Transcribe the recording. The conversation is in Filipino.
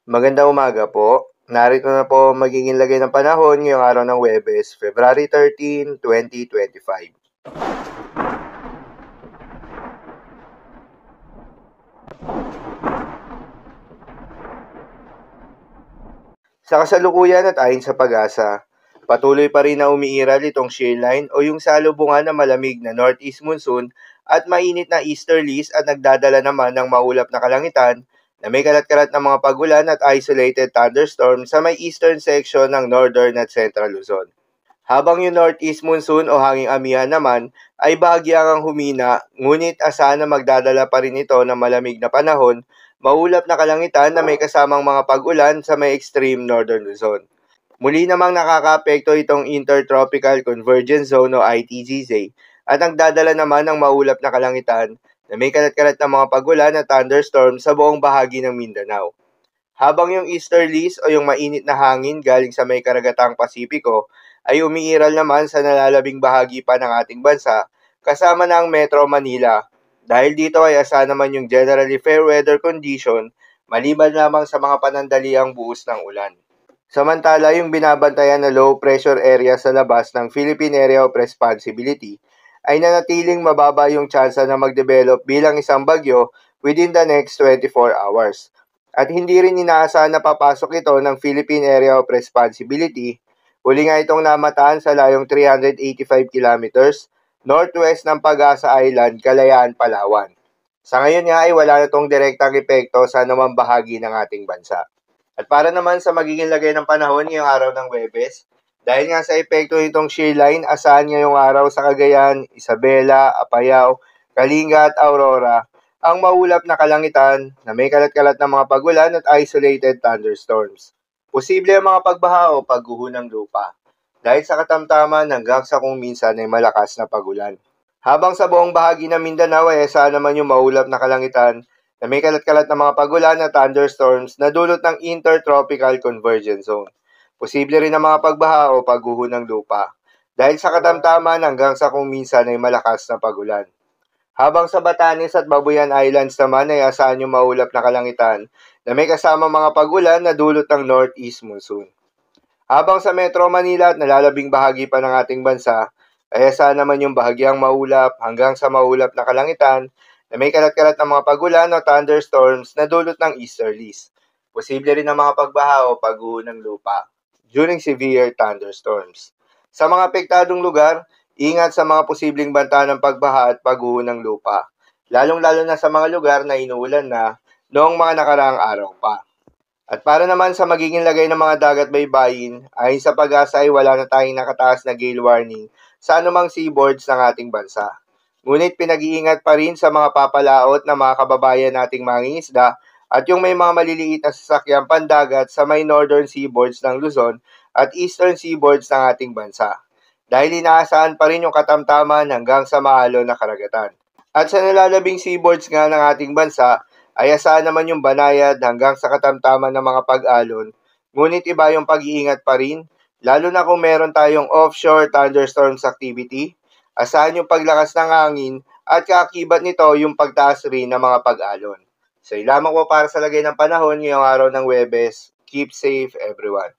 Magandang umaga po. Narito na po ang magiging lagay ng panahon ngayong araw ng Huwebes, February 13, 2025. Sa kasalukuyan at ayon sa pag-asa, patuloy pa rin na umiiral itong shear line o yung salubungan ng malamig na northeast monsoon at mainit na easterlies at nagdadala naman ng maulap na kalangitan na may kalat-kalat na mga pagulan at isolated thunderstorm sa may eastern section ng northern at central Luzon. Habang yung northeast monsoon o hanging amihan naman ay bahagyang humina, ngunit asahan na magdadala pa rin ito ng malamig na panahon, maulap na kalangitan na may kasamang mga pag-ulan sa may extreme northern Luzon. Muli namang nakakaapekto itong Intertropical Convergence Zone o ITGZ at nagdadala naman ng maulap na kalangitan na may kalat-kalat na mga pagulan at thunderstorm sa buong bahagi ng Mindanao. Habang yung easterlies o yung mainit na hangin galing sa may karagatang Pasipiko ay umiiral naman sa nalalabing bahagi pa ng ating bansa kasama na ang Metro Manila. Dahil dito ay asahan naman yung generally fair weather condition maliban lamang sa mga panandaliang buhos ng ulan. Samantala, yung binabantayan na low pressure area sa labas ng Philippine Area of Responsibility ay nanatiling mababa yung tsansa na mag-develop bilang isang bagyo within the next 24 hours. At hindi rin inaasahan na papasok ito ng Philippine Area of Responsibility. Huli nga itong namataan sa layong 385 kilometers northwest ng Pag-asa Island, Kalayaan, Palawan. Sa ngayon nga ay wala na itong direktang epekto sa anumang bahagi ng ating bansa. At para naman sa magiging lagay ng panahon ngayong araw ng Huwebes, dahil nga sa epekto nitong shear line, asahan ngayong araw sa Cagayan, Isabela, Apayao, Kalinga at Aurora ang maulap na kalangitan na may kalat-kalat na mga pagulan at isolated thunderstorms. Posible ang mga pagbaha o pagguho ng lupa dahil sa katamtaman hanggang sa kung minsan ay malakas na pagulan. Habang sa buong bahagi ng Mindanao ay asahan naman yung maulap na kalangitan na may kalat-kalat na mga pagulan at thunderstorms na dulot ng Intertropical Convergence Zone. Posible rin ang mga pagbaha o pagguho ng lupa dahil sa katamtaman hanggang sa kung minsan ay malakas na pagulan. Habang sa Batanes at Babuyan Islands naman ay asahan yung maulap na kalangitan na may kasama mga pagulan na dulot ng northeast monsoon. Habang sa Metro Manila at nalalabing bahagi pa ng ating bansa, ay asahan naman yung bahagyang maulap hanggang sa maulap na kalangitan na may kalat-kalat na mga pagulan o thunderstorms na dulot ng easterlies. Posible rin ang mga pagbaha o pagguho ng lupa during severe thunderstorms. Sa mga apektadong lugar, ingat sa mga posibleng banta ng pagbaha at pagguho ng lupa, lalong-lalo na sa mga lugar na inuulan na noong mga nakaraang araw pa. At para naman sa magiging lagay ng mga dagat baybayin, ayon sa Pag-asa ay wala na tayong nakataas na gale warning sa anumang seaboards ng ating bansa. Ngunit pinag-iingat pa rin sa mga papalaot ng mga kababayan nating mangingisda at yung may mga maliliit na sasakyang pandagat sa may northern seaboards ng Luzon at eastern seaboards ng ating bansa. Dahil inaasahan pa rin yung katamtaman hanggang sa maalon na karagatan. At sa nalalabing seaboards nga ng ating bansa, ay asahan naman yung banayad hanggang sa katamtaman ng mga pag-alon, ngunit iba yung pag-iingat pa rin, lalo na kung meron tayong offshore thunderstorms activity, asahan yung paglakas ng hangin at kaakibat nito yung pagtaas rin ng mga pag-alon. So, lamang po para sa lagay ng panahon ngayong araw ng Huwebes. Keep safe everyone.